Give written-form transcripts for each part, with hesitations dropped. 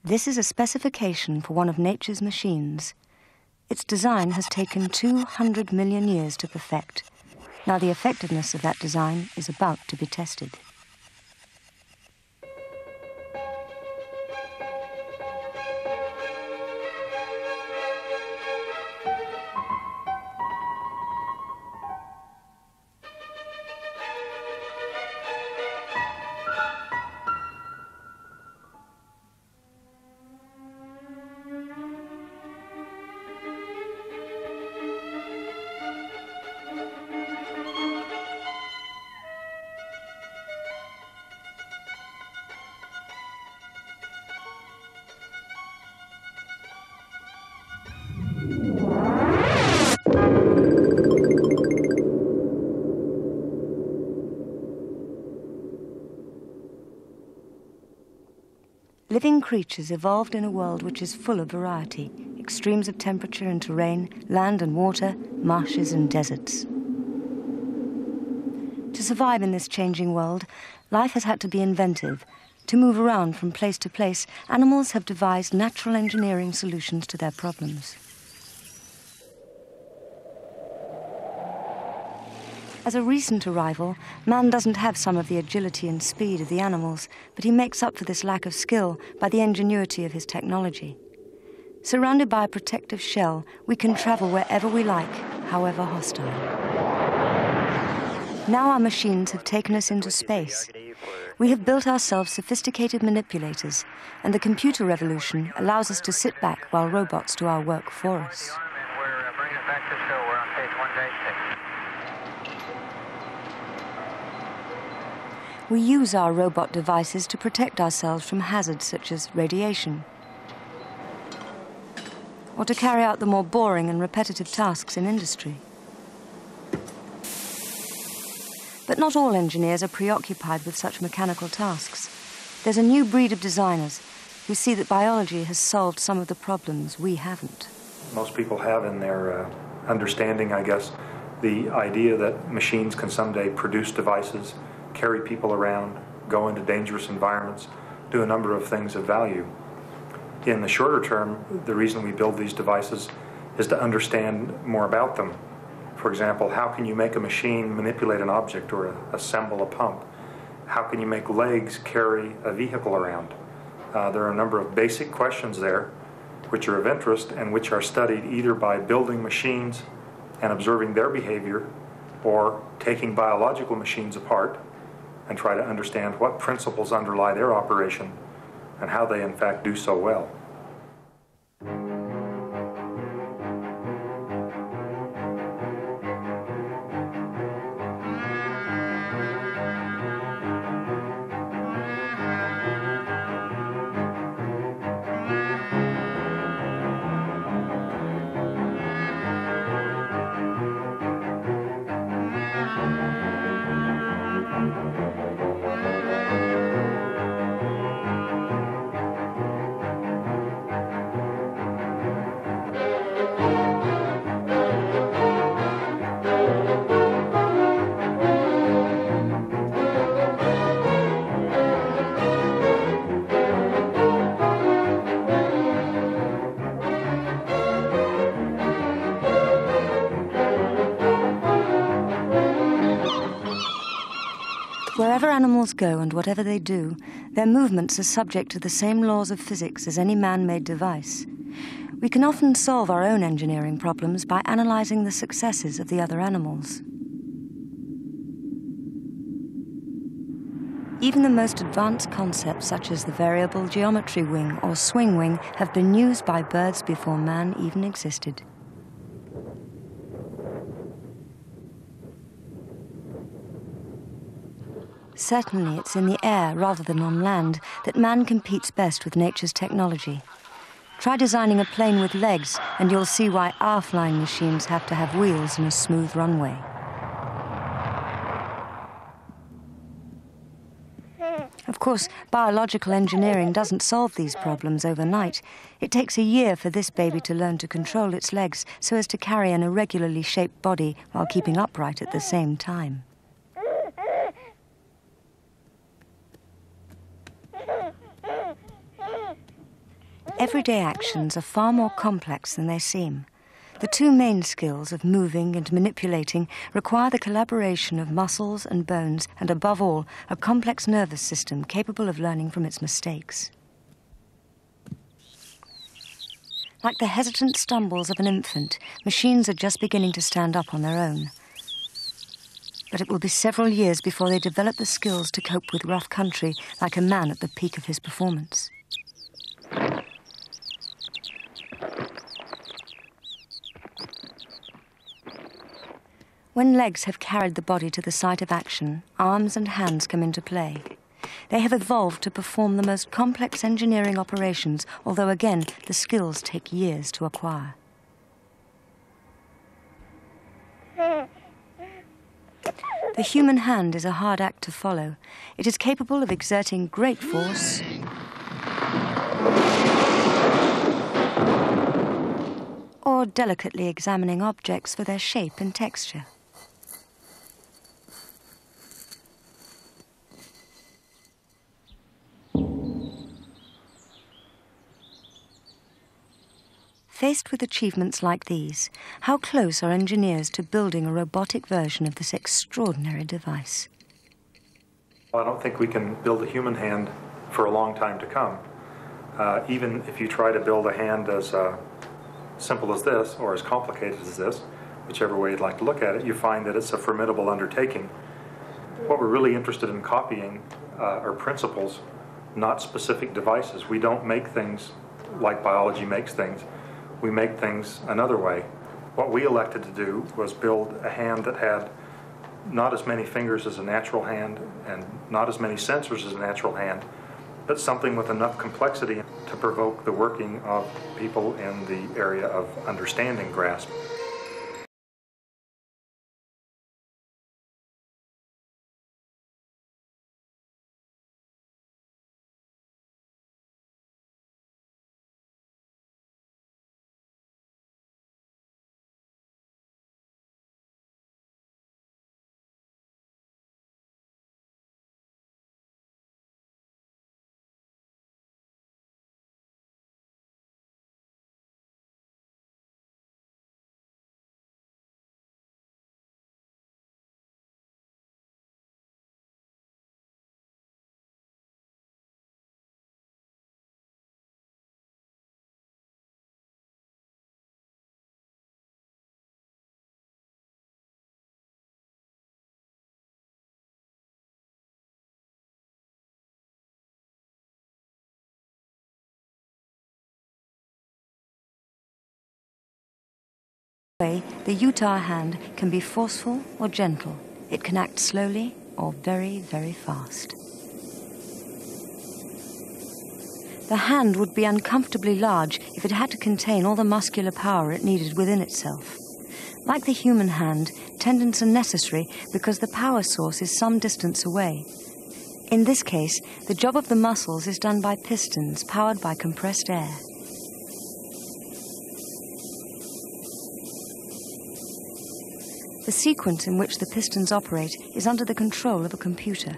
This is a specification for one of nature's machines. Its design has taken 200 million years to perfect. Now the effectiveness of that design is about to be tested. Living creatures evolved in a world which is full of variety, extremes of temperature and terrain, land and water, marshes and deserts. To survive in this changing world, life has had to be inventive. To move around from place to place, animals have devised natural engineering solutions to their problems. As a recent arrival, man doesn't have some of the agility and speed of the animals, but he makes up for this lack of skill by the ingenuity of his technology. Surrounded by a protective shell, we can travel wherever we like, however hostile. Now our machines have taken us into space. We have built ourselves sophisticated manipulators, and the computer revolution allows us to sit back while robots do our work for us. We're bringing it back to show. We're on page 1-6. We use our robot devices to protect ourselves from hazards such as radiation, or to carry out the more boring and repetitive tasks in industry. But not all engineers are preoccupied with such mechanical tasks. There's a new breed of designers who see that biology has solved some of the problems we haven't. Most people have in their understanding, I guess, the idea that machines can someday produce devices, carry people around, go into dangerous environments, do a number of things of value. In the shorter term, the reason we build these devices is to understand more about them. For example, how can you make a machine manipulate an object or assemble a pump? How can you make legs carry a vehicle around? There are a number of basic questions there which are of interest and which are studied either by building machines and observing their behavior, or taking biological machines apart and try to understand what principles underlie their operation and how they in fact do so well. Wherever animals go and whatever they do, their movements are subject to the same laws of physics as any man-made device. We can often solve our own engineering problems by analyzing the successes of the other animals. Even the most advanced concepts, such as the variable geometry wing or swing wing, have been used by birds before man even existed. Certainly, it's in the air rather than on land that man competes best with nature's technology. Try designing a plane with legs, and you'll see why our flying machines have to have wheels and a smooth runway. Of course, biological engineering doesn't solve these problems overnight. It takes a year for this baby to learn to control its legs so as to carry an irregularly shaped body while keeping upright at the same time. everyday actions are far more complex than they seem. The two main skills of moving and manipulating require the collaboration of muscles and bones and, above all, a complex nervous system capable of learning from its mistakes. Like the hesitant stumbles of an infant, machines are just beginning to stand up on their own. But it will be several years before they develop the skills to cope with rough country like a man at the peak of his performance. When legs have carried the body to the site of action, arms and hands come into play. They have evolved to perform the most complex engineering operations, although again, the skills take years to acquire. The human hand is a hard act to follow. It is capable of exerting great force or delicately examining objects for their shape and texture. Faced with achievements like these, how close are engineers to building a robotic version of this extraordinary device? Well, I don't think we can build a human hand for a long time to come. Even if you try to build a hand as simple as this or as complicated as this, whichever way you'd like to look at it, you find that it's a formidable undertaking. What we're really interested in copying are principles, not specific devices. We don't make things like biology makes things. We make things another way. What we elected to do was build a hand that had not as many fingers as a natural hand and not as many sensors as a natural hand, but something with enough complexity to provoke the working of people in the area of understanding grasp. The Utah hand can be forceful or gentle. It can act slowly or very, very fast. The hand would be uncomfortably large if it had to contain all the muscular power it needed within itself. Like the human hand, tendons are necessary because the power source is some distance away. In this case, the job of the muscles is done by pistons powered by compressed air. The sequence in which the pistons operate is under the control of a computer.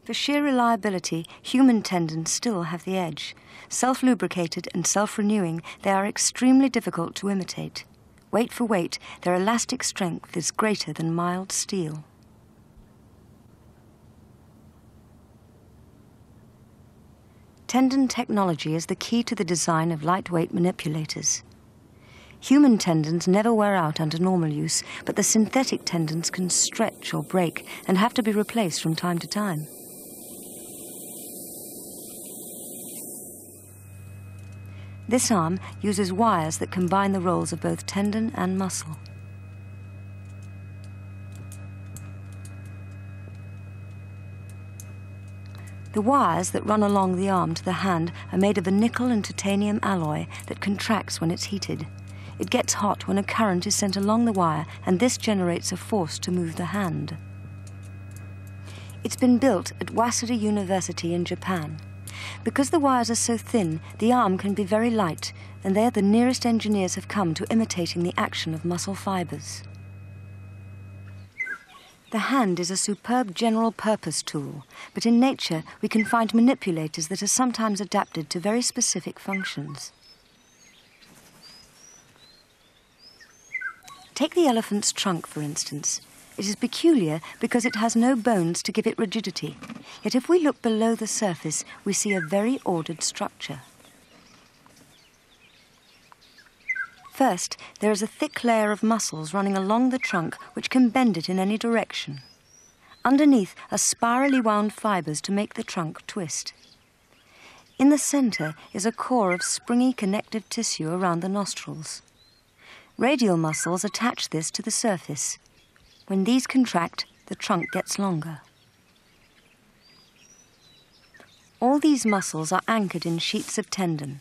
For sheer reliability, human tendons still have the edge. Self-lubricated and self-renewing, they are extremely difficult to imitate. Weight for weight, their elastic strength is greater than mild steel. Tendon technology is the key to the design of lightweight manipulators. Human tendons never wear out under normal use, but the synthetic tendons can stretch or break and have to be replaced from time to time. This arm uses wires that combine the roles of both tendon and muscle. The wires that run along the arm to the hand are made of a nickel and titanium alloy that contracts when it's heated. It gets hot when a current is sent along the wire, and this generates a force to move the hand. It's been built at Waseda University in Japan. Because the wires are so thin, the arm can be very light, and they are the nearest engineers have come to imitating the action of muscle fibers. The hand is a superb general-purpose tool, but in nature we can find manipulators that are sometimes adapted to very specific functions. Take the elephant's trunk, for instance. It is peculiar because it has no bones to give it rigidity. Yet if we look below the surface, we see a very ordered structure. First, there is a thick layer of muscles running along the trunk which can bend it in any direction. Underneath are spirally wound fibres to make the trunk twist. In the centre is a core of springy connective tissue around the nostrils. Radial muscles attach this to the surface. When these contract, the trunk gets longer. All these muscles are anchored in sheets of tendon.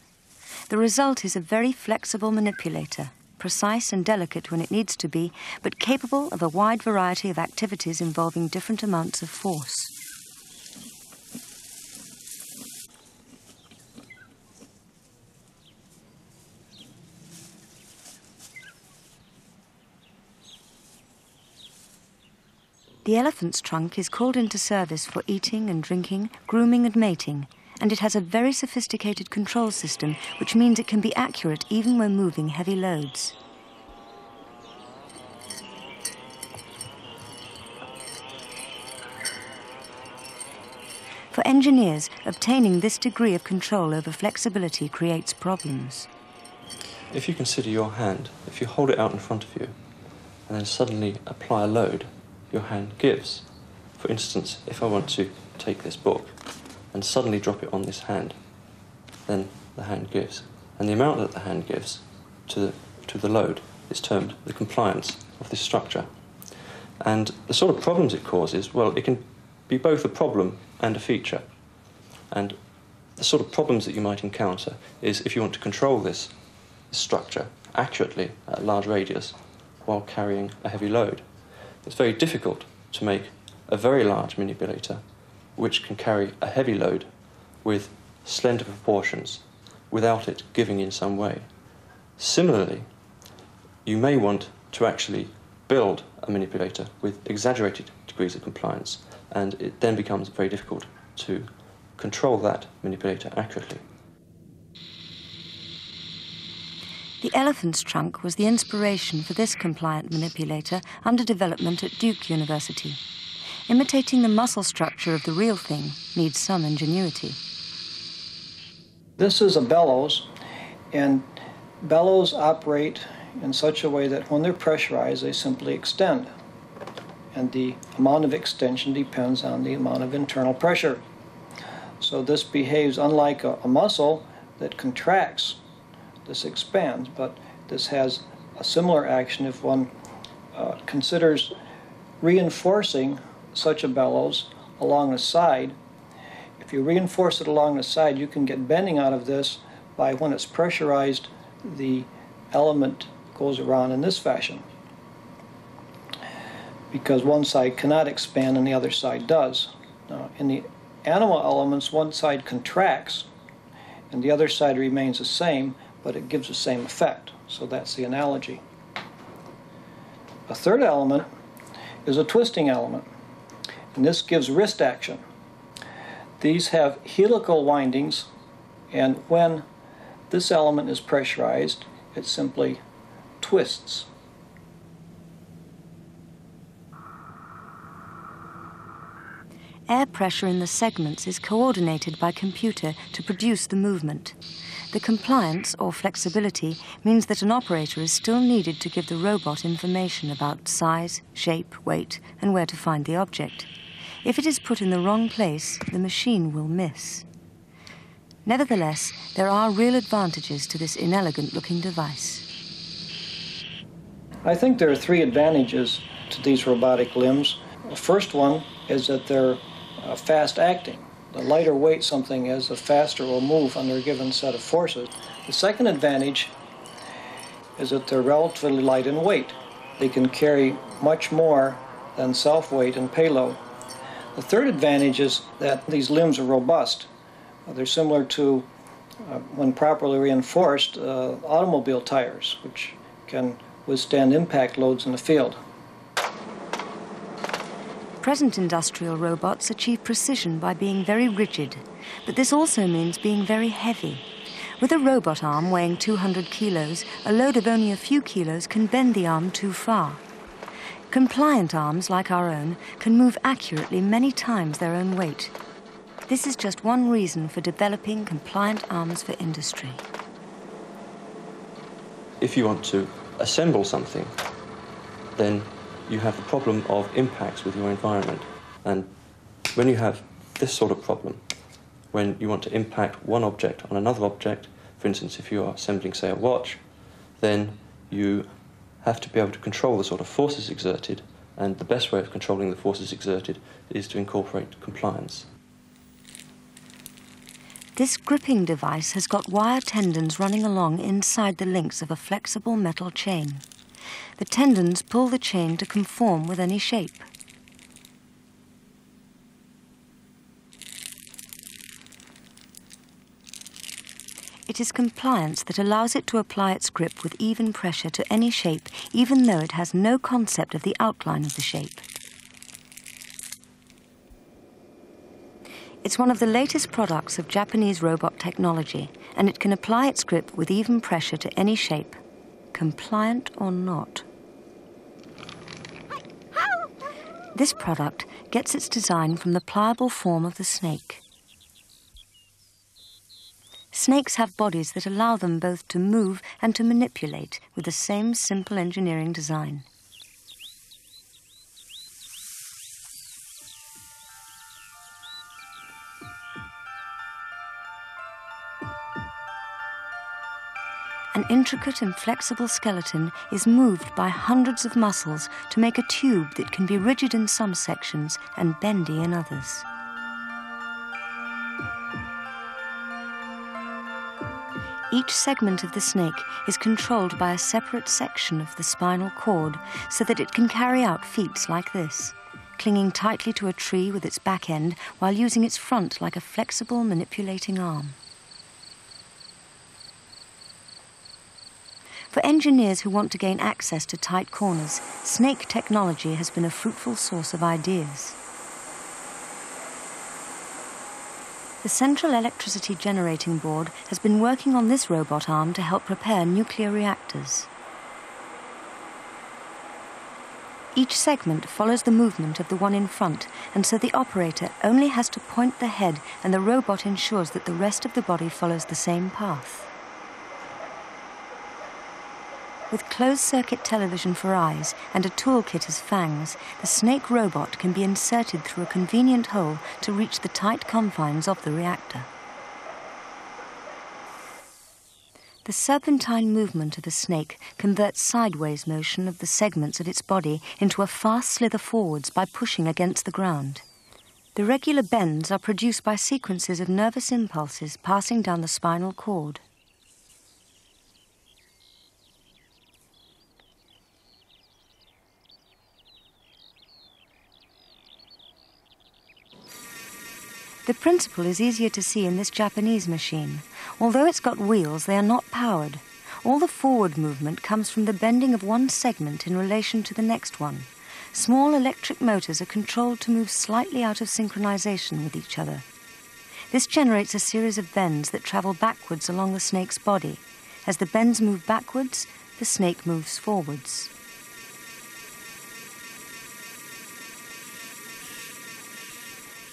The result is a very flexible manipulator, precise and delicate when it needs to be, but capable of a wide variety of activities involving different amounts of force. The elephant's trunk is called into service for eating and drinking, grooming and mating, and it has a very sophisticated control system, which means it can be accurate even when moving heavy loads. For engineers, obtaining this degree of control over flexibility creates problems. If you consider your hand, if you hold it out in front of you and then suddenly apply a load, your hand gives. For instance, if I want to take this book and suddenly drop it on this hand, then the hand gives. And the amount that the hand gives to the load is termed the compliance of this structure. And the sort of problems it causes, well, it can be both a problem and a feature. And the sort of problems that you might encounter is if you want to control this structure accurately at a large radius while carrying a heavy load. It's very difficult to make a very large manipulator which can carry a heavy load with slender proportions without it giving in some way. Similarly, you may want to actually build a manipulator with exaggerated degrees of compliance, and it then becomes very difficult to control that manipulator accurately. The elephant's trunk was the inspiration for this compliant manipulator under development at Duke University. Imitating the muscle structure of the real thing needs some ingenuity. This is a bellows, and bellows operate in such a way that when they're pressurized, they simply extend. And the amount of extension depends on the amount of internal pressure. So this behaves unlike a muscle that contracts. This expands, but this has a similar action if one considers reinforcing such a bellows along the side. If you reinforce it along the side, you can get bending out of this by when it's pressurized, the element goes around in this fashion, because one side cannot expand and the other side does. Now, in the animal elements, one side contracts and the other side remains the same, but it gives the same effect. So that's the analogy. A third element is a twisting element, and this gives wrist action. These have helical windings, and when this element is pressurized, it simply twists. Air pressure in the segments is coordinated by computer to produce the movement. The compliance, or flexibility, means that an operator is still needed to give the robot information about size, shape, weight, and where to find the object. If it is put in the wrong place, the machine will miss. Nevertheless, there are real advantages to this inelegant-looking device. I think there are three advantages to these robotic limbs. The first one is that they're fast-acting. The lighter weight something is, the faster it will move under a given set of forces. The second advantage is that they're relatively light in weight. They can carry much more than self-weight and payload. The third advantage is that these limbs are robust. They're similar to, when properly reinforced, automobile tires, which can withstand impact loads in the field. Present industrial robots achieve precision by being very rigid, but this also means being very heavy. With a robot arm weighing 200 kilos, a load of only a few kilos can bend the arm too far. Compliant arms, like our own, can move accurately many times their own weight. This is just one reason for developing compliant arms for industry. If you want to assemble something, then you have the problem of impacts with your environment. And when you have this sort of problem, when you want to impact one object on another object, for instance, if you are assembling, say, a watch, then you have to be able to control the sort of forces exerted, and the best way of controlling the forces exerted is to incorporate compliance. This gripping device has got wire tendons running along inside the links of a flexible metal chain. The tendons pull the chain to conform with any shape. It is compliance that allows it to apply its grip with even pressure to any shape, even though it has no concept of the outline of the shape. It's one of the latest products of Japanese robot technology, and it can apply its grip with even pressure to any shape, compliant or not. This product gets its design from the pliable form of the snake. Snakes have bodies that allow them both to move and to manipulate with the same simple engineering design. An intricate and flexible skeleton is moved by hundreds of muscles to make a tube that can be rigid in some sections and bendy in others. Each segment of the snake is controlled by a separate section of the spinal cord so that it can carry out feats like this, clinging tightly to a tree with its back end while using its front like a flexible manipulating arm. For engineers who want to gain access to tight corners, snake technology has been a fruitful source of ideas. The Central Electricity Generating Board has been working on this robot arm to help prepare nuclear reactors. Each segment follows the movement of the one in front, and so the operator only has to point the head, and the robot ensures that the rest of the body follows the same path. With closed-circuit television for eyes and a toolkit as fangs, the snake robot can be inserted through a convenient hole to reach the tight confines of the reactor. The serpentine movement of a snake converts sideways motion of the segments of its body into a fast slither forwards by pushing against the ground. The regular bends are produced by sequences of nervous impulses passing down the spinal cord. The principle is easier to see in this Japanese machine. Although it's got wheels, they are not powered. All the forward movement comes from the bending of one segment in relation to the next one. Small electric motors are controlled to move slightly out of synchronization with each other. This generates a series of bends that travel backwards along the snake's body. As the bends move backwards, the snake moves forwards.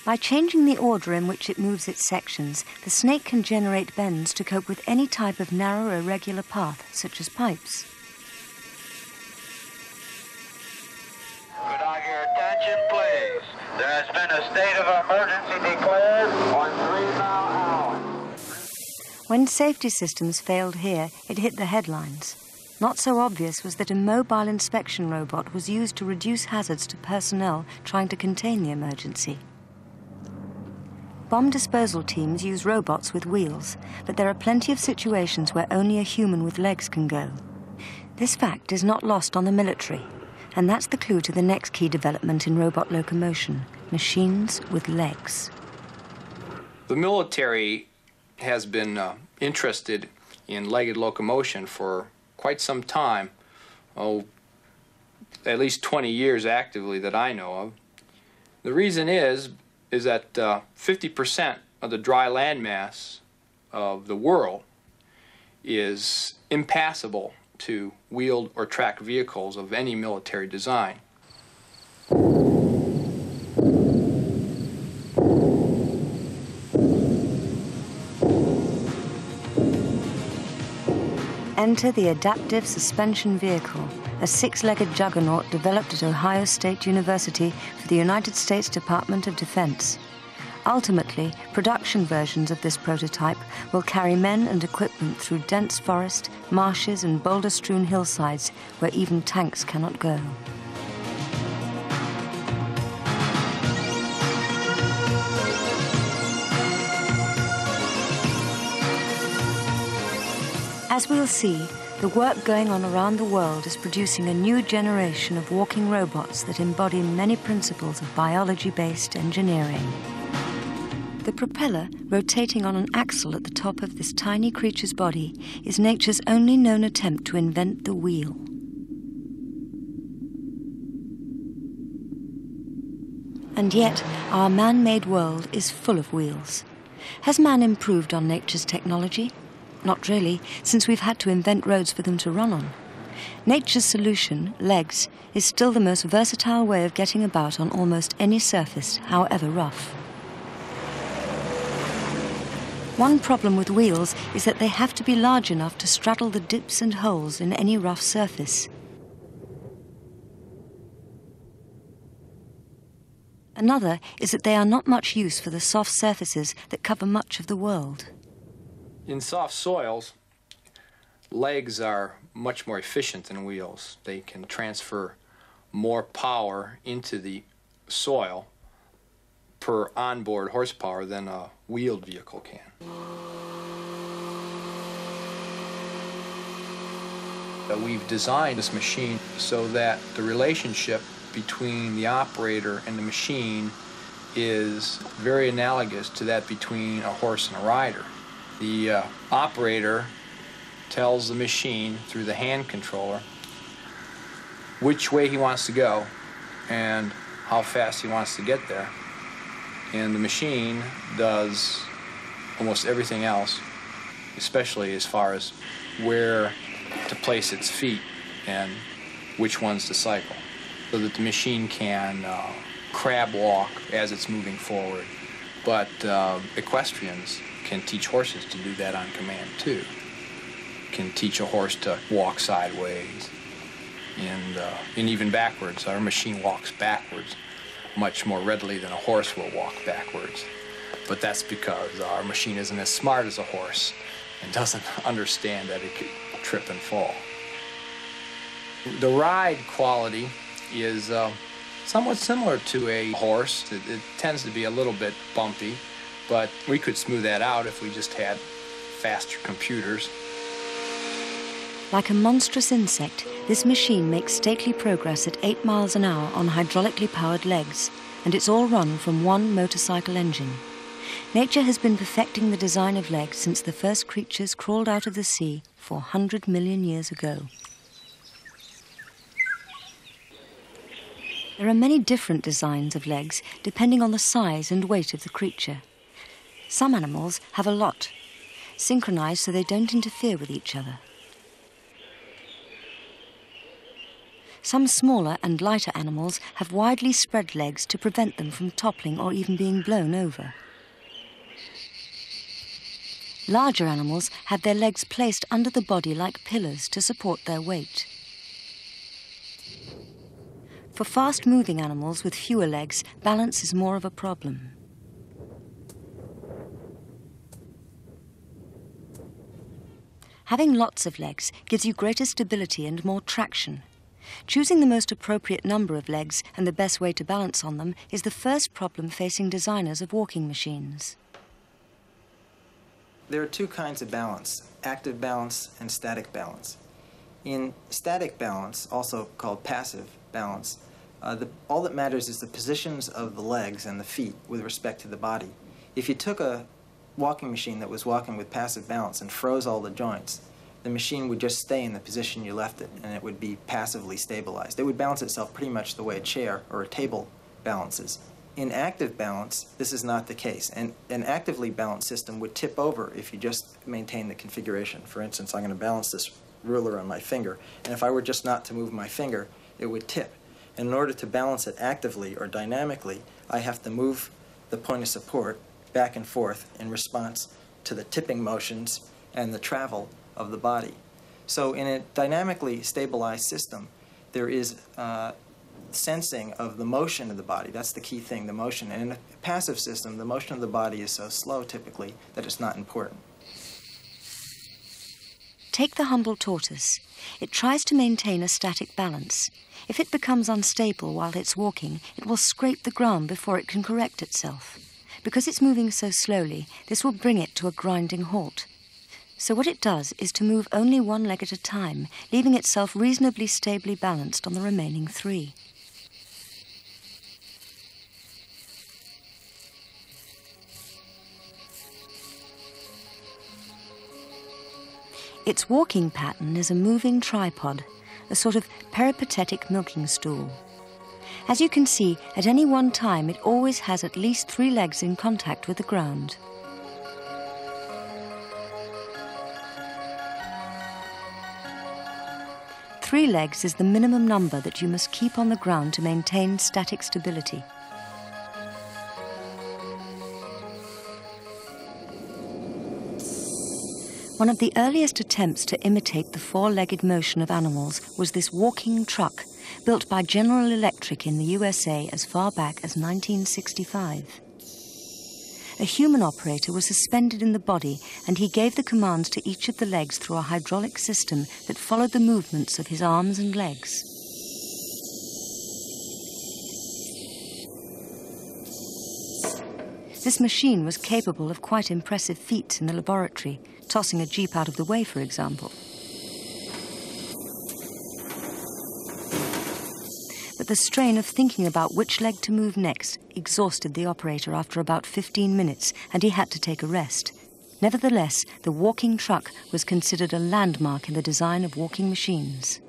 By changing the order in which it moves its sections, the snake can generate bends to cope with any type of narrow, irregular path, such as pipes. Could I get your attention, please? There has been a state of emergency declared on 3 mile hour. When safety systems failed here, it hit the headlines. Not so obvious was that a mobile inspection robot was used to reduce hazards to personnel trying to contain the emergency. Bomb disposal teams use robots with wheels, but there are plenty of situations where only a human with legs can go. This fact is not lost on the military, and that's the clue to the next key development in robot locomotion: machines with legs. The military has been interested in legged locomotion for quite some time, at least 20 years actively that I know of. The reason is that 50% of the dry land mass of the world is impassable to wheeled or tracked vehicles of any military design. Enter the Adaptive Suspension Vehicle, a six-legged juggernaut developed at Ohio State University for the United States Department of Defense. Ultimately, production versions of this prototype will carry men and equipment through dense forest, marshes, and boulder-strewn hillsides where even tanks cannot go. As we'll see, the work going on around the world is producing a new generation of walking robots that embody many principles of biology-based engineering. The propeller, rotating on an axle at the top of this tiny creature's body, is nature's only known attempt to invent the wheel. And yet, our man-made world is full of wheels. Has man improved on nature's technology? Not really, since we've had to invent roads for them to run on. Nature's solution, legs, is still the most versatile way of getting about on almost any surface, however rough. One problem with wheels is that they have to be large enough to straddle the dips and holes in any rough surface. Another is that they are not much use for the soft surfaces that cover much of the world. In soft soils, legs are much more efficient than wheels. They can transfer more power into the soil per onboard horsepower than a wheeled vehicle can. We've designed this machine so that the relationship between the operator and the machine is very analogous to that between a horse and a rider. The operator tells the machine through the hand controller which way he wants to go and how fast he wants to get there. And the machine does almost everything else, especially as far as where to place its feet and which ones to cycle, so that the machine can crab walk as it's moving forward. But equestrians can teach horses to do that on command too. Can teach a horse to walk sideways and even backwards. Our machine walks backwards much more readily than a horse will walk backwards. But that's because our machine isn't as smart as a horse and doesn't understand that it could trip and fall. The ride quality is somewhat similar to a horse. It tends to be a little bit bumpy, but we could smooth that out if we just had faster computers. Like a monstrous insect, this machine makes stately progress at 8 miles an hour on hydraulically powered legs, and it's all run from one motorcycle engine. Nature has been perfecting the design of legs since the first creatures crawled out of the sea 400 million years ago. There are many different designs of legs depending on the size and weight of the creature. Some animals have a lot, synchronized so they don't interfere with each other. Some smaller and lighter animals have widely spread legs to prevent them from toppling or even being blown over. Larger animals have their legs placed under the body like pillars to support their weight. For fast-moving animals with fewer legs, balance is more of a problem. Having lots of legs gives you greater stability and more traction. Choosing the most appropriate number of legs and the best way to balance on them is the first problem facing designers of walking machines. There are two kinds of balance, active balance and static balance. In static balance, also called passive balance, all that matters is the positions of the legs and the feet with respect to the body. If you took a walking machine that was walking with passive balance and froze all the joints, the machine would just stay in the position you left it, and it would be passively stabilized. It would balance itself pretty much the way a chair or a table balances. In active balance, this is not the case. And an actively balanced system would tip over if you just maintain the configuration. For instance, I'm going to balance this ruler on my finger, and if I were just not to move my finger, it would tip. And in order to balance it actively or dynamically, I have to move the point of support back and forth in response to the tipping motions and the travel of the body. So in a dynamically stabilized system, there is sensing of the motion of the body. That's the key thing, the motion. And in a passive system, the motion of the body is so slow typically that it's not important. Take the humble tortoise. It tries to maintain a static balance. If it becomes unstable while it's walking, it will scrape the ground before it can correct itself. Because it's moving so slowly, this will bring it to a grinding halt. So what it does is to move only one leg at a time, leaving itself reasonably stably balanced on the remaining three. Its walking pattern is a moving tripod, a sort of peripatetic milking stool. As you can see, at any one time it always has at least 3 legs in contact with the ground. Three legs is the minimum number that you must keep on the ground to maintain static stability. One of the earliest attempts to imitate the 4-legged motion of animals was this walking truck, built by General Electric in the USA as far back as 1965. A human operator was suspended in the body, and he gave the commands to each of the legs through a hydraulic system that followed the movements of his arms and legs. This machine was capable of quite impressive feats in the laboratory, tossing a jeep out of the way, for example. But the strain of thinking about which leg to move next exhausted the operator after about 15 minutes, and he had to take a rest. Nevertheless, the walking truck was considered a landmark in the design of walking machines.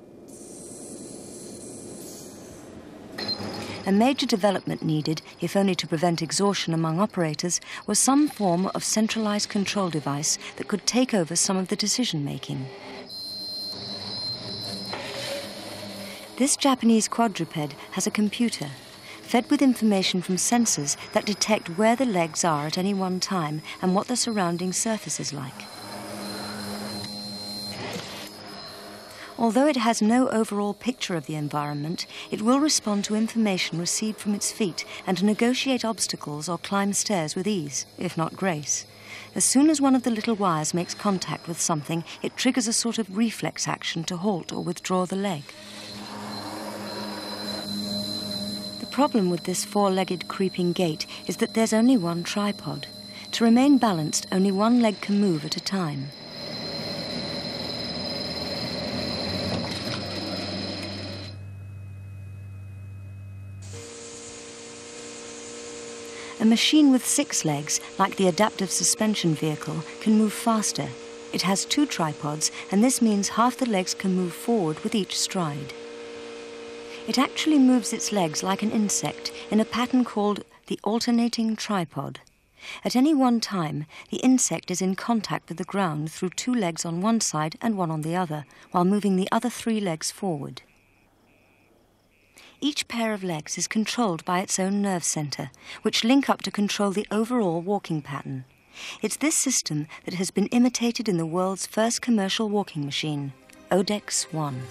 A major development needed, if only to prevent exhaustion among operators, was some form of centralized control device that could take over some of the decision-making. This Japanese quadruped has a computer, fed with information from sensors that detect where the legs are at any one time and what the surrounding surface is like. Although it has no overall picture of the environment, it will respond to information received from its feet and negotiate obstacles or climb stairs with ease, if not grace. As soon as one of the little wires makes contact with something, it triggers a sort of reflex action to halt or withdraw the leg. The problem with this 4-legged creeping gait is that there's only one tripod. To remain balanced, only one leg can move at a time. A machine with 6 legs, like the adaptive suspension vehicle, can move faster. It has 2 tripods, and this means half the legs can move forward with each stride. It actually moves its legs like an insect in a pattern called the alternating tripod. At any one time, the insect is in contact with the ground through 2 legs on one side and 1 on the other, while moving the other 3 legs forward. Each pair of legs is controlled by its own nerve center, which link up to control the overall walking pattern. It's this system that has been imitated in the world's first commercial walking machine, Odex 1.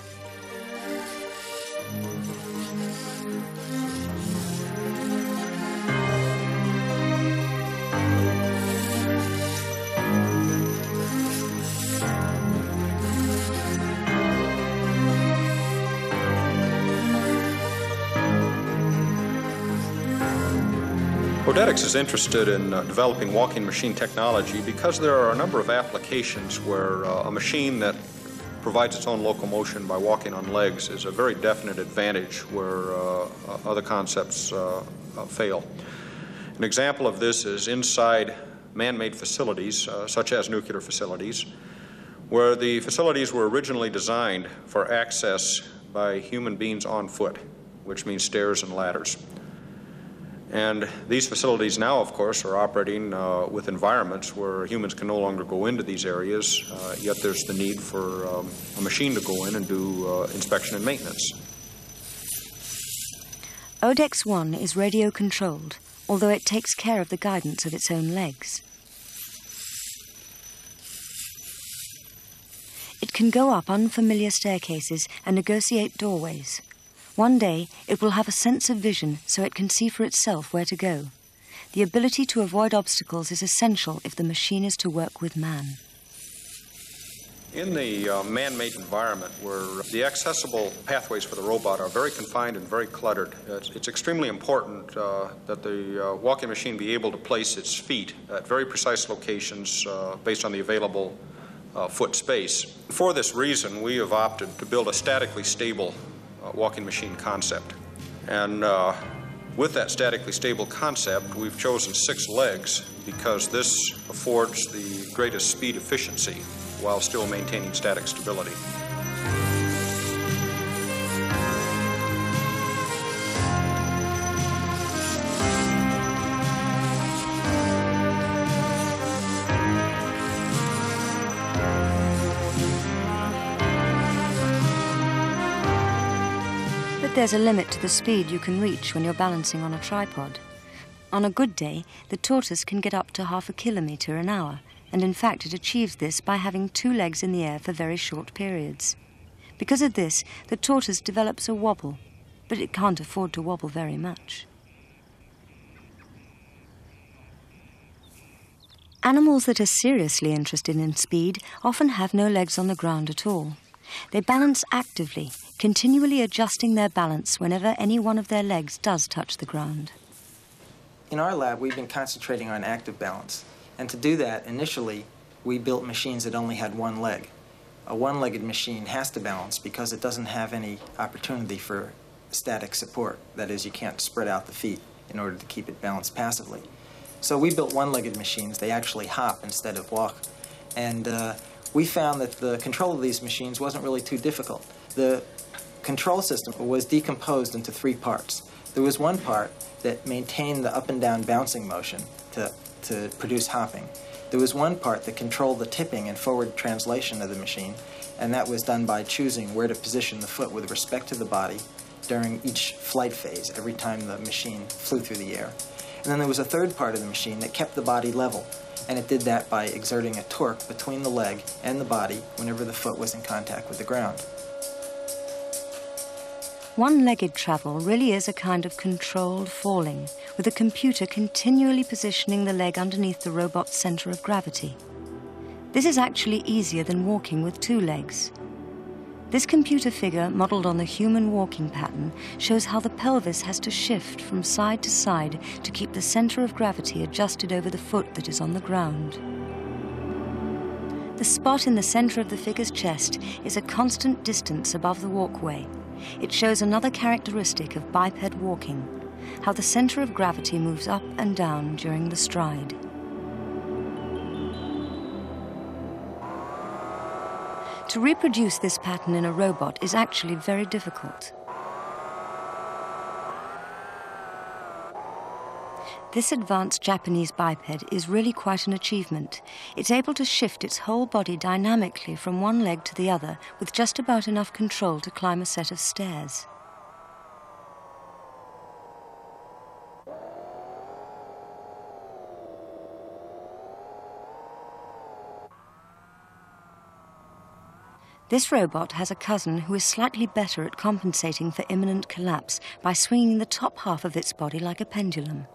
Odetics is interested in developing walking machine technology because there are a number of applications where a machine that provides its own locomotion by walking on legs is a very definite advantage where other concepts fail. An example of this is inside man-made facilities, such as nuclear facilities, where the facilities were originally designed for access by human beings on foot, which means stairs and ladders. And these facilities now, of course, are operating with environments where humans can no longer go into these areas, yet there's the need for a machine to go in and do inspection and maintenance. Odex 1 is radio-controlled, although it takes care of the guidance of its own legs. It can go up unfamiliar staircases and negotiate doorways. One day, it will have a sense of vision so it can see for itself where to go. The ability to avoid obstacles is essential if the machine is to work with man. In the man-made environment where the accessible pathways for the robot are very confined and very cluttered, it's extremely important that the walking machine be able to place its feet at very precise locations based on the available foot space. For this reason, we have opted to build a statically stable walking machine concept. And with that statically stable concept, we've chosen 6 legs because this affords the greatest speed efficiency while still maintaining static stability. But there's a limit to the speed you can reach when you're balancing on a tripod. On a good day, the tortoise can get up to ½ kilometre an hour, and in fact it achieves this by having 2 legs in the air for very short periods. Because of this, the tortoise develops a wobble, but it can't afford to wobble very much. Animals that are seriously interested in speed often have no legs on the ground at all. They balance actively, continually adjusting their balance whenever any one of their legs does touch the ground. In our lab, we've been concentrating on active balance. And to do that, initially, we built machines that only had 1 leg. A one-legged machine has to balance because it doesn't have any opportunity for static support. That is, you can't spread out the feet in order to keep it balanced passively. So we built one-legged machines. They actually hop instead of walk. And we found that the control of these machines wasn't really too difficult. The control system was decomposed into 3 parts. There was one part that maintained the up and down bouncing motion to produce hopping. There was one part that controlled the tipping and forward translation of the machine, and that was done by choosing where to position the foot with respect to the body during each flight phase, every time the machine flew through the air. And then there was a third part of the machine that kept the body level, and it did that by exerting a torque between the leg and the body whenever the foot was in contact with the ground. One-legged travel really is a kind of controlled falling, with a computer continually positioning the leg underneath the robot's center of gravity. This is actually easier than walking with 2 legs. This computer figure, modeled on the human walking pattern, shows how the pelvis has to shift from side to side to keep the center of gravity adjusted over the foot that is on the ground. The spot in the center of the figure's chest is a constant distance above the walkway. It shows another characteristic of biped walking, how the center of gravity moves up and down during the stride. To reproduce this pattern in a robot is actually very difficult. This advanced Japanese biped is really quite an achievement. It's able to shift its whole body dynamically from one leg to the other with just about enough control to climb a set of stairs. This robot has a cousin who is slightly better at compensating for imminent collapse by swinging the top half of its body like a pendulum.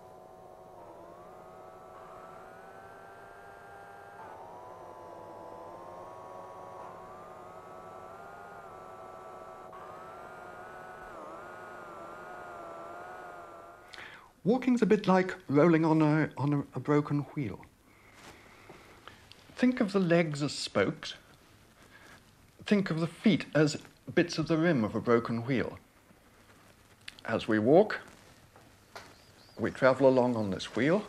Walking's a bit like rolling on a broken wheel. Think of the legs as spokes. Think of the feet as bits of the rim of a broken wheel. As we walk, we travel along on this wheel,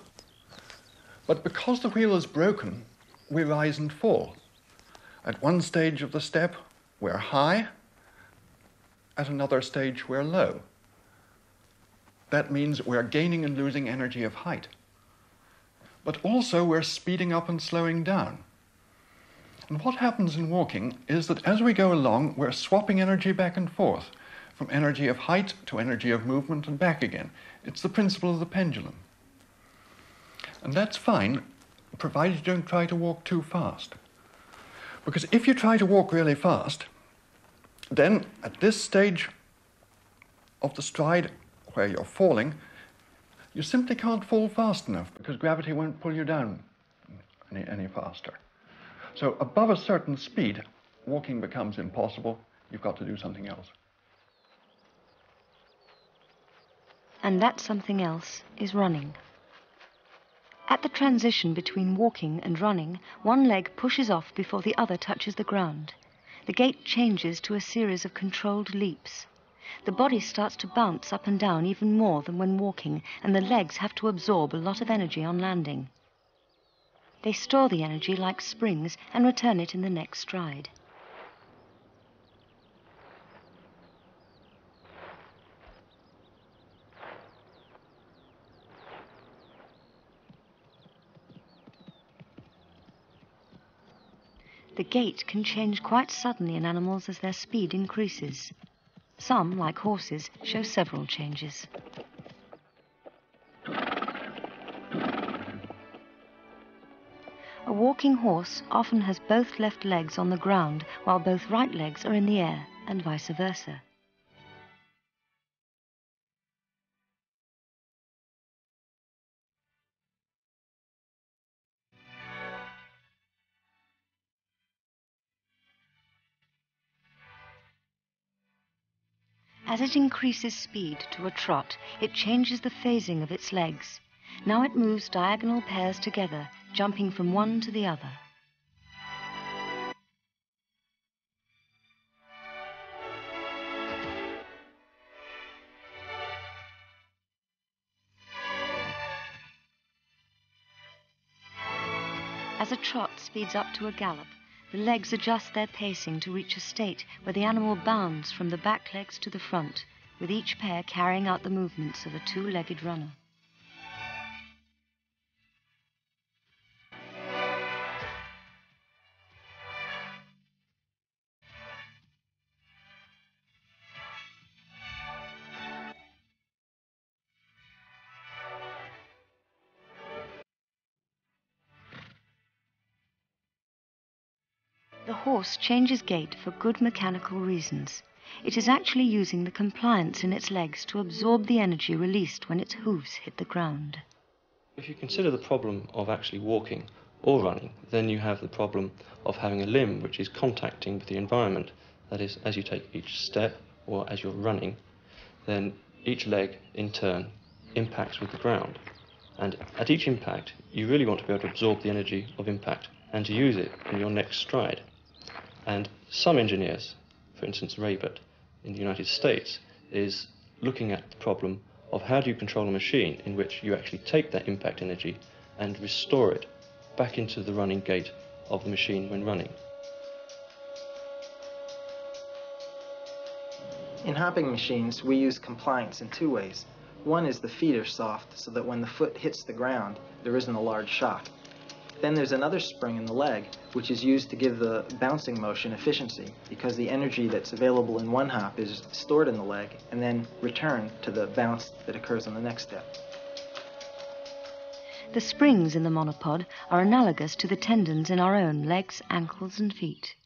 but because the wheel is broken, we rise and fall. At one stage of the step, we're high. At another stage, we're low. that means we're gaining and losing energy of height. But also we're speeding up and slowing down. And what happens in walking is that as we go along, we're swapping energy back and forth, from energy of height to energy of movement and back again. It's the principle of the pendulum. And that's fine, provided you don't try to walk too fast. Because if you try to walk really fast, then at this stage of the stride where you're falling, you simply can't fall fast enough because gravity won't pull you down any faster. So above a certain speed, walking becomes impossible. You've got to do something else. And that something else is running. At the transition between walking and running, one leg pushes off before the other touches the ground. The gait changes to a series of controlled leaps. The body starts to bounce up and down even more than when walking, and the legs have to absorb a lot of energy on landing. They store the energy like springs and return it in the next stride. The gait can change quite suddenly in animals as their speed increases. Some, like horses, show several changes. A walking horse often has both left legs on the ground while both right legs are in the air, and vice versa. As it increases speed to a trot, it changes the phasing of its legs. Now it moves diagonal pairs together, jumping from one to the other. As a trot speeds up to a gallop, the legs adjust their pacing to reach a state where the animal bounds from the back legs to the front, with each pair carrying out the movements of a two-legged runner. The horse changes gait for good mechanical reasons. It is actually using the compliance in its legs to absorb the energy released when its hooves hit the ground. If you consider the problem of actually walking or running, then you have the problem of having a limb which is contacting with the environment. That is, as you take each step or as you're running, then each leg in turn impacts with the ground. And at each impact, you really want to be able to absorb the energy of impact and to use it in your next stride. And some engineers, for instance Raybert in the United States, is looking at the problem of how do you control a machine in which you actually take that impact energy and restore it back into the running gait of the machine when running. In hopping machines, we use compliance in two ways. One is the feet are soft so that when the foot hits the ground, there isn't a large shock. Then there's another spring in the leg, which is used to give the bouncing motion efficiency, because the energy that's available in one hop is stored in the leg and then returned to the bounce that occurs on the next step. The springs in the monopod are analogous to the tendons in our own legs, ankles, and feet.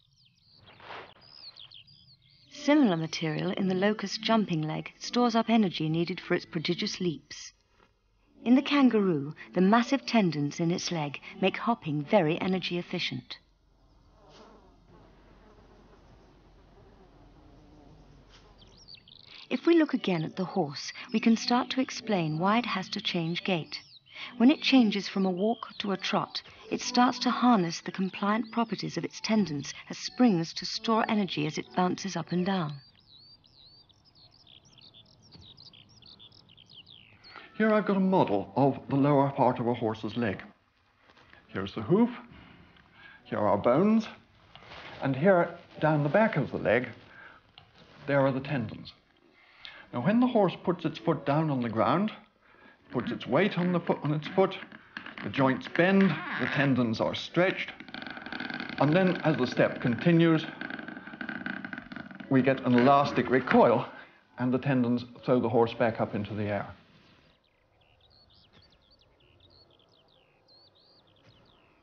Similar material in the locust jumping leg stores up energy needed for its prodigious leaps. In the kangaroo, the massive tendons in its leg make hopping very energy efficient. If we look again at the horse, we can start to explain why it has to change gait. When it changes from a walk to a trot, it starts to harness the compliant properties of its tendons as springs to store energy as it bounces up and down. Here I've got a model of the lower part of a horse's leg. Here's the hoof, here are bones, and here down the back of the leg, there are the tendons. Now when the horse puts its foot down on the ground, puts its weight on its foot, the joints bend, the tendons are stretched, and then as the step continues, we get an elastic recoil, and the tendons throw the horse back up into the air.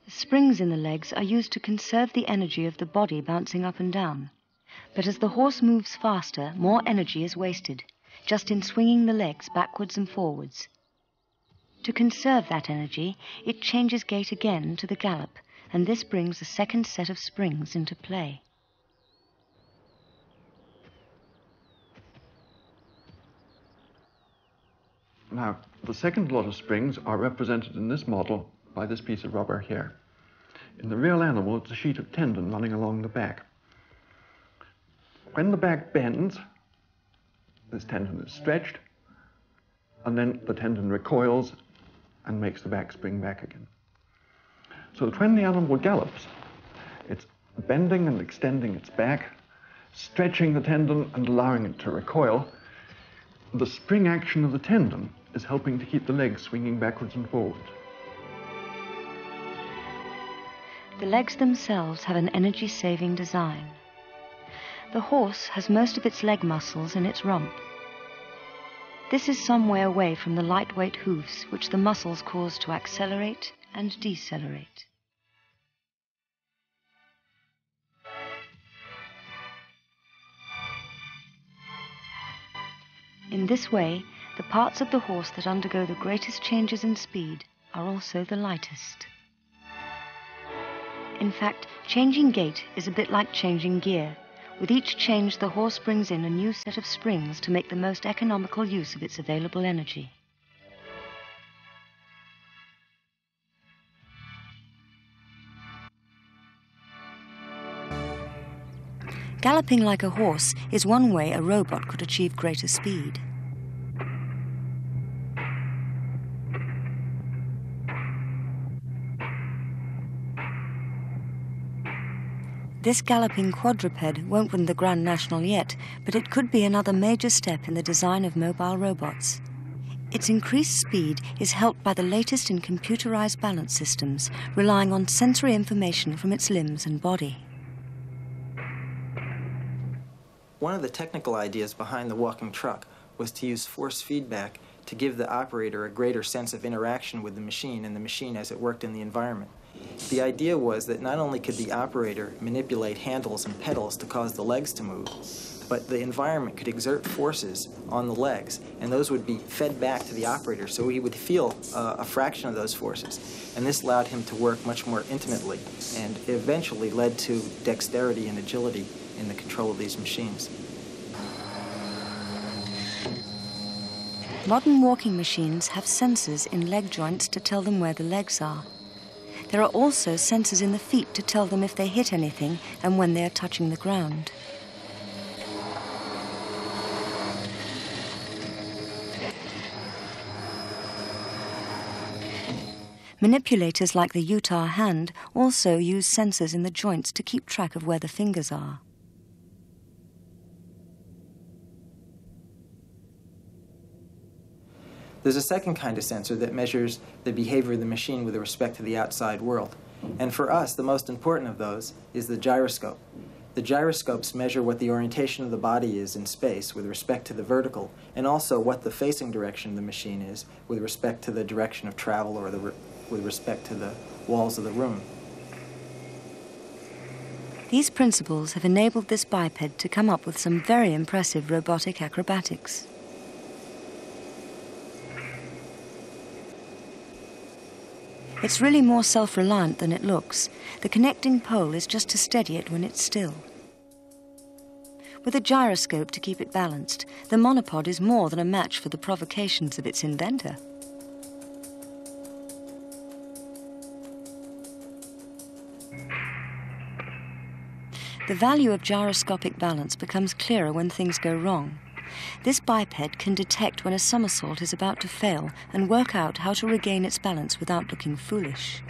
The springs in the legs are used to conserve the energy of the body bouncing up and down. But as the horse moves faster, more energy is wasted, just in swinging the legs backwards and forwards. To conserve that energy, it changes gait again to the gallop, and this brings a second set of springs into play. Now, the second lot of springs are represented in this model by this piece of rubber here. In the real animal, it's a sheet of tendon running along the back. When the back bends, this tendon is stretched, and then the tendon recoils and makes the back spring back again. So that when the animal gallops, it's bending and extending its back, stretching the tendon and allowing it to recoil. The spring action of the tendon is helping to keep the legs swinging backwards and forwards. The legs themselves have an energy-saving design. The horse has most of its leg muscles in its rump. This is some way away from the lightweight hooves, which the muscles cause to accelerate and decelerate. In this way, the parts of the horse that undergo the greatest changes in speed are also the lightest. In fact, changing gait is a bit like changing gear. With each change, the horse brings in a new set of springs to make the most economical use of its available energy. Galloping like a horse is one way a robot could achieve greater speed. This galloping quadruped won't win the Grand National yet, but it could be another major step in the design of mobile robots. Its increased speed is helped by the latest in computerized balance systems, relying on sensory information from its limbs and body. One of the technical ideas behind the walking truck was to use force feedback to give the operator a greater sense of interaction with the machine and the machine as it worked in the environment. The idea was that not only could the operator manipulate handles and pedals to cause the legs to move, but the environment could exert forces on the legs, and those would be fed back to the operator, so he would feel a fraction of those forces. And this allowed him to work much more intimately, and eventually led to dexterity and agility in the control of these machines. Modern walking machines have sensors in leg joints to tell them where the legs are. There are also sensors in the feet to tell them if they hit anything and when they are touching the ground. Manipulators like the Utah hand also use sensors in the joints to keep track of where the fingers are. There's a second kind of sensor that measures the behavior of the machine with respect to the outside world. And for us, the most important of those is the gyroscope. The gyroscopes measure what the orientation of the body is in space with respect to the vertical, and also what the facing direction of the machine is with respect to the direction of travel or with respect to the walls of the room. These principles have enabled this biped to come up with some very impressive robotic acrobatics. It's really more self-reliant than it looks. The connecting pole is just to steady it when it's still. With a gyroscope to keep it balanced, the monopod is more than a match for the provocations of its inventor. The value of gyroscopic balance becomes clearer when things go wrong. This biped can detect when a somersault is about to fail and work out how to regain its balance without looking foolish.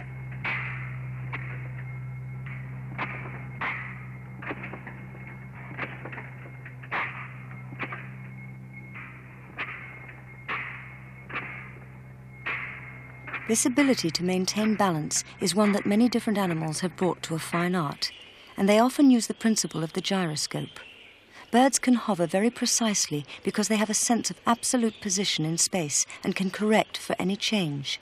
This ability to maintain balance is one that many different animals have brought to a fine art, and they often use the principle of the gyroscope. Birds can hover very precisely because they have a sense of absolute position in space and can correct for any change.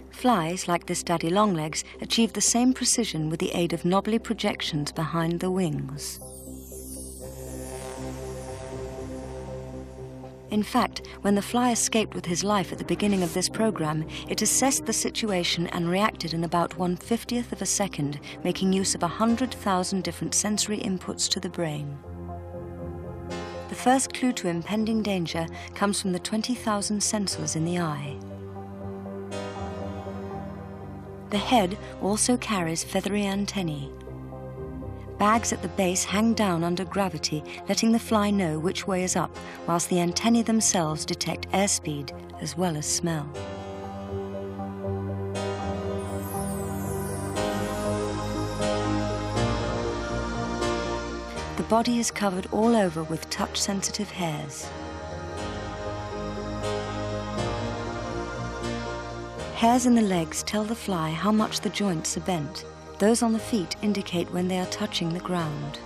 Flies, like this daddy longlegs, achieve the same precision with the aid of knobbly projections behind the wings. In fact, when the fly escaped with his life at the beginning of this program, it assessed the situation and reacted in about 1/50th of a second, making use of 100,000 different sensory inputs to the brain. The first clue to impending danger comes from the 20,000 sensors in the eye. The head also carries feathery antennae. Bags at the base hang down under gravity, letting the fly know which way is up, whilst the antennae themselves detect airspeed as well as smell. The body is covered all over with touch-sensitive hairs. Hairs in the legs tell the fly how much the joints are bent. Those on the feet indicate when they are touching the ground.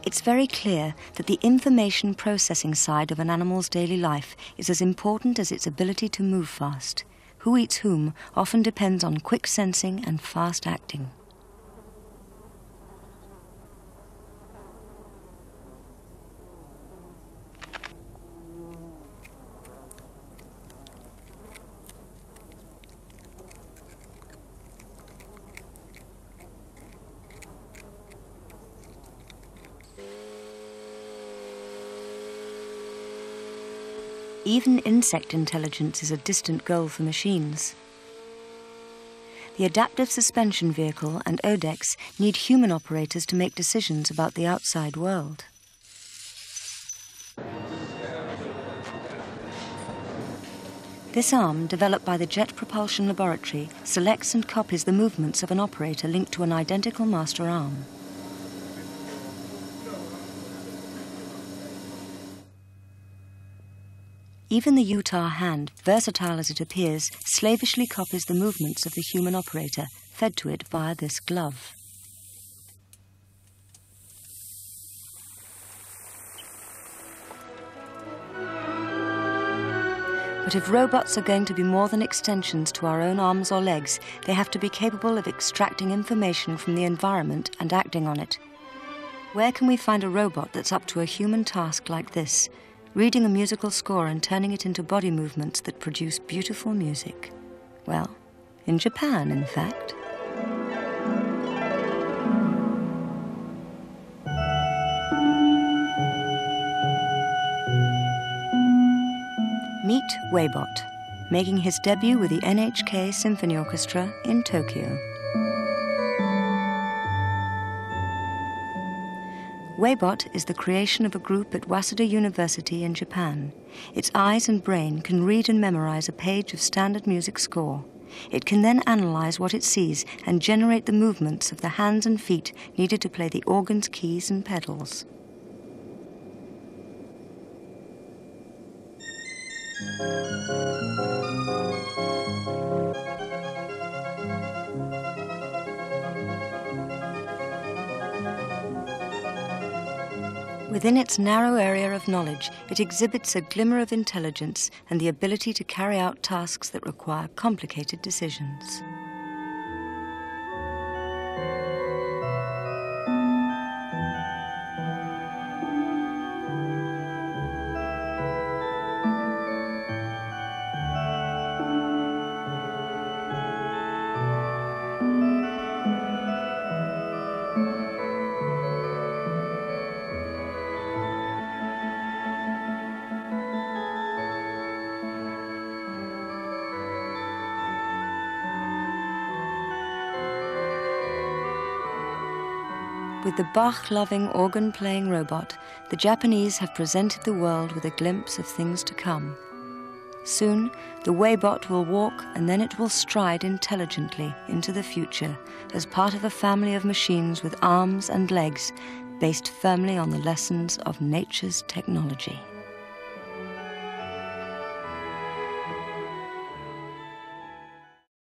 It's very clear that the information processing side of an animal's daily life is as important as its ability to move fast. Who eats whom often depends on quick sensing and fast acting. Even insect intelligence is a distant goal for machines. The adaptive suspension vehicle and ODEX need human operators to make decisions about the outside world. This arm, developed by the Jet Propulsion Laboratory, selects and copies the movements of an operator linked to an identical master arm. Even the Utah hand, versatile as it appears, slavishly copies the movements of the human operator, fed to it via this glove. But if robots are going to be more than extensions to our own arms or legs, they have to be capable of extracting information from the environment and acting on it. Where can we find a robot that's up to a human task like this? Reading a musical score and turning it into body movements that produce beautiful music. Well, in Japan, in fact. Meet Waybot, making his debut with the NHK Symphony Orchestra in Tokyo. Waybot is the creation of a group at Waseda University in Japan. Its eyes and brain can read and memorize a page of standard music score. It can then analyze what it sees and generate the movements of the hands and feet needed to play the organ's keys and pedals. Within its narrow area of knowledge, it exhibits a glimmer of intelligence and the ability to carry out tasks that require complicated decisions. With the Bach-loving organ-playing robot, the Japanese have presented the world with a glimpse of things to come. Soon, the Waybot will walk and then it will stride intelligently into the future as part of a family of machines with arms and legs, based firmly on the lessons of nature's technology.